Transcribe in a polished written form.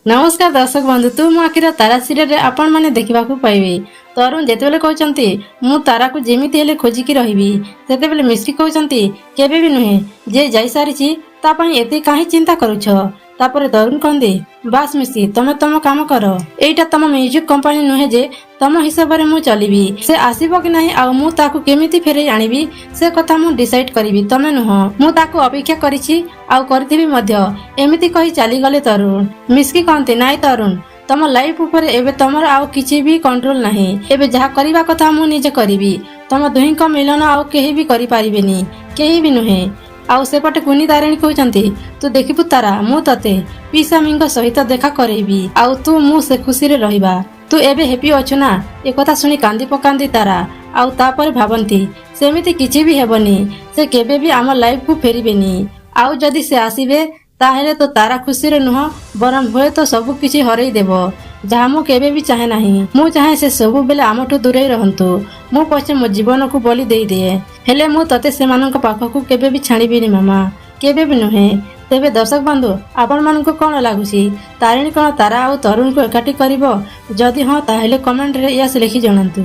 नमस्कार दर्शक बंधु तु मु आखिर तारा सीरियल आपण मैंने देखा पाइबे। तरुण जिते कहते मु तारा को जेमिति हेले खोजिकी रही से मिश्री कहते केबे भी नुहे जे जाई सारी एते कहीं चिंता करुछ। तापर तरुण कहते बास मिश्री तमे तम काम कर एटा तम म्यूजिक कंपनी नुहे जे तम हिसाब रे मु चलिबी से आसीबो कि नहीं आ मु ताकू केमिति फेरे आनिबी से कथा मु डिसाइड करिबी तमे नुह मु ताकू अपेक्षा करिछि आ करथिबी मध्य एमिति कहि चली गले तरुण। मिश्री कहते नाई तरुण तम लाइफ ऊपर एबे तमर आउ किछि भी कंट्रोल नाही एबे जहा करिबा कथा मु निजे करिबी तम दुहिंक मिलन आउ केही भी करि पारिबेनी केही भी नुहे। आउ सेपटे कुनी तारिणी कहते तू देखिबू तारा मु तते पिसामींग सहित देखा करेबी आउ तू मु से खुशी रे रहिबा तू एबे हैप्पी अछु ना ए कथा सुनी कांदी पकांदी तारा आउ तापर भाबंती सेमिति किछि भी हेबनी से केबे भी आम लाइफ को फेरिबेनी आउ जदि से आसीबे ताहेले तो तारा खुशी रे नुह बरम हुए तो सब किछि हरई देबो जहा मु केबे भी चाहे नाही मु चाहे से सब बेले आमठू दूरे रहंतु मु पछे मो जीवन को बलि देई दिए हेले मु तते सेमानक पाखकू केबे भी छाड़ीबिनी मामा केबे भी नुहे। तेबे दर्शक बंधु आपण मानक कोन लागुसी तारिणी कोन तारा आउ तरुण को एकाठी करिवो जदि हां ताहेले कमेंट रे यस लिखि जणांतु।